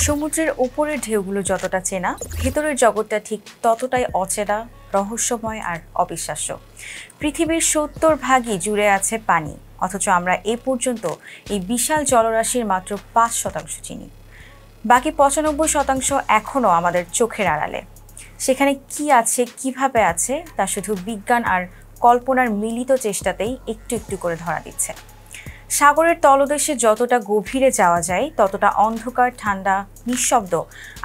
সমুদ্রের উপরের ঢেউগুলো যতটা চেনা, ভেতরের জগৎটা ঠিক ততটাই অচেনা, রহস্যময় আর অবিশ্বাস্য। পৃথিবীর ৭০% জুড়ে আছে পানি, অথচ আমরা এ পর্যন্ত এই বিশাল জলরাশির মাত্র ৫% চিনি। বাকি ৯৫% এখনও আমাদের চোখের আড়ালে। সেখানে কি আছে, কিভাবে আছে, তা শুধু বিজ্ঞান আর কল্পনার মিলিত চেষ্টাতেই একটু একটু করে ধরা দিচ্ছে। সাগরের তলদেশে যতটা গভীরে যাওয়া যায়, ততটা অন্ধকার, ঠান্ডা, নিঃশব্দ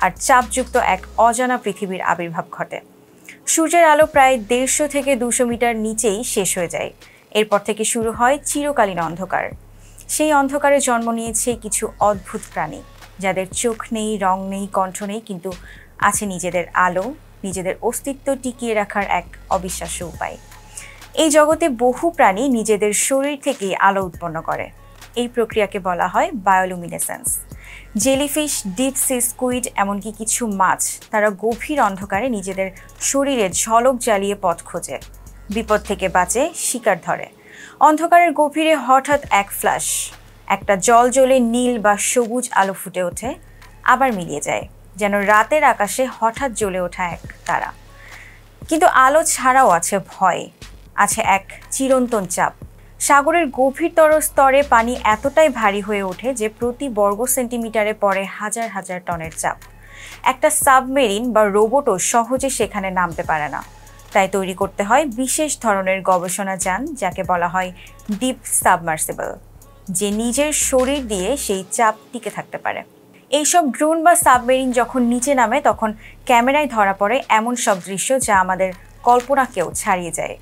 আর চাপযুক্ত এক অজানা পৃথিবীর আবির্ভাব ঘটে। সূর্যের আলো প্রায় ১৫০ থেকে ২০০ মিটার নিচেই শেষ হয়ে যায়। এরপর থেকে শুরু হয় চিরকালীন অন্ধকার। সেই অন্ধকারে জন্ম নিয়েছে কিছু অদ্ভুত প্রাণী, যাদের চোখ নেই, রং নেই, কণ্ঠ নেই, কিন্তু আছে নিজেদের আলো, নিজেদের অস্তিত্ব টিকিয়ে রাখার এক অবিশ্বাস্য উপায়। এই জগতে বহু প্রাণী নিজেদের শরীর থেকেই আলো উৎপন্ন করে। এই প্রক্রিয়াকে বলা হয় bioluminescence. Jellyfish, deep sea squid, এমনকি কিছু মাছ, তারা গভীর অন্ধকারে নিজেদের শরীরে ঝলক জ্বালিয়ে পথ খোঁজে, বিপদ থেকে বাঁচে, শিকার ধরে। অন্ধকারের গভীরে হঠাৎ এক ফ্ল্যাশ, একটা জ্বলে নীল বা সবুজ আলো ফুটে ওঠে, আবার মিলিয়ে যায়, যেন রাতের আকাশে হঠাৎ জ্বলে ওঠা এক তারা। কিন্তু আলো ছাড়াও আছে ভয়, আছে এক চিরন্তন চাপ। সাগরের গভীরতর স্তরে পানি এতটাই ভারী হয়ে ওঠে যে প্রতি বর্গ সেন্টিমিটারে পড়ে হাজার হাজার টনের চাপ। একটা সাবমেরিন বা রোবটও সহজে সেখানে নামতে পারে না। তাই তৈরি করতে হয় বিশেষ ধরনের গবেষণা যান, যাকে বলা হয় ডিপ সাবমার্সিবল, যে নিজের শরীর দিয়ে সেই চাপ টিকে থাকতে পারে। এইসব ড্রোন বা সাবমেরিন যখন নিচে নামে, তখন ক্যামেরায় ধরা পড়ে এমন সব দৃশ্য যা আমাদের কল্পনাকেও ছাড়িয়ে যায়।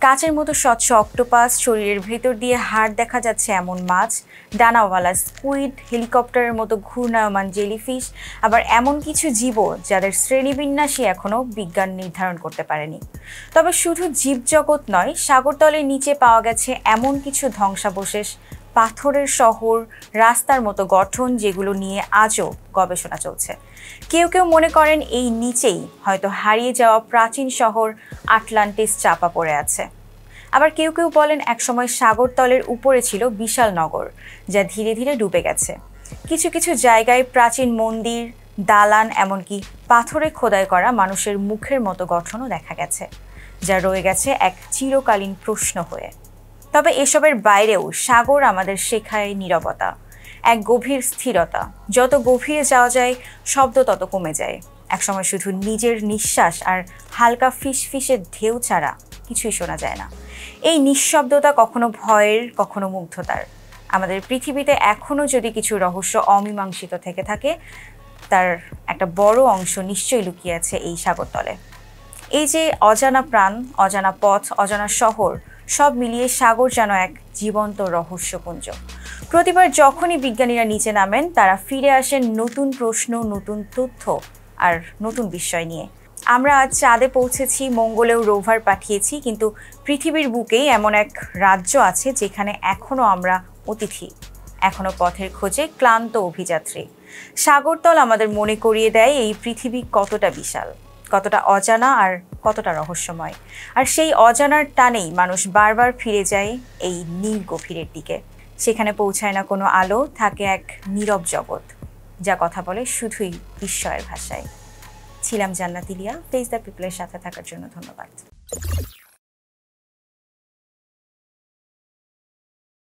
কাচের মতো স্বচ্ছ অক্টোপাস, শরীরের ভেতর দিয়ে হাড় দেখা যাচ্ছে এমন মাছ, ডানাওয়ালা স্কুইড, হেলিকপ্টারের মতো ঘূর্ণায়মান জেলিফিশ, আবার এমন কিছু জীব যাদের শ্রেণীবিন্যাসই এখনও বিজ্ঞান নির্ধারণ করতে পারেনি। তবে শুধু জীবজগৎ নয়, সাগরতলের নিচে পাওয়া গেছে এমন কিছু ধ্বংসাবশেষ, পাথরের শহর, রাস্তার মতো গঠন, যেগুলো নিয়ে আজও গবেষণা চলছে। কেউ কেউ মনে করেন এই নিচেই হয়তো হারিয়ে যাওয়া প্রাচীন শহর আটলান্টিস চাপা পড়ে আছে। আবার কেউ কেউ বলেন একসময় সাগরতলের উপরে ছিল বিশাল নগর, যা ধীরে ধীরে ডুবে গেছে। কিছু কিছু জায়গায় প্রাচীন মন্দির, দালান, এমনকি পাথরে খোদাই করা মানুষের মুখের মতো গঠনও দেখা গেছে, যা রয়ে গেছে এক চিরকালীন প্রশ্ন হয়ে। তবে এসবের বাইরেও সাগর আমাদের শেখায় নীরবতা, এক গভীর স্থিরতা। যত গভীরে যাওয়া যায়, শব্দ তত কমে যায়। একসময় শুধু নিজের নিঃশ্বাস আর হালকা ফিসফিসের ঢেউ ছাড়া কিছুই শোনা যায় না। এই নিঃশব্দতা কখনো ভয়ের, কখনো মুগ্ধতার। আমাদের পৃথিবীতে এখনও যদি কিছু রহস্য অমীমাংসিত থেকে থাকে, তার একটা বড় অংশ নিশ্চয়ই লুকিয়ে আছে এই সাগরতলে। এই যে অজানা প্রাণ, অজানা পথ, অজানা শহর, সব মিলিয়ে সাগর যেন এক জীবন্ত রহস্যপুঞ্জ। প্রতিবার যখনই বিজ্ঞানীরা নিচে নামেন, তারা ফিরে আসেন নতুন প্রশ্ন, নতুন তথ্য আর নতুন বিস্ময় নিয়ে। আমরা আজ চাঁদে পৌঁছেছি, মঙ্গলেও রোভার পাঠিয়েছি, কিন্তু পৃথিবীর বুকেই এমন এক রাজ্য আছে যেখানে এখনও আমরা অতিথি, এখনও পথের খোঁজে ক্লান্ত অভিযাত্রী। সাগরতল আমাদের মনে করিয়ে দেয় এই পৃথিবী কতটা বিশাল, কতটা অজানা আর কতটা রহস্যময়। আর সেই অজানার টানেই মানুষ বারবার ফিরে যায় এই নীল গভীরের দিকে। সেখানে পৌঁছায় না কোনো আলো, থাকে এক নীরব জগৎ, যা কথা বলে শুধুই বিস্ময়ের ভাষায়। ছিলাম জান্নাত ইলিয়া। ফেস দ্য পিপলের সাথে থাকার জন্য ধন্যবাদ।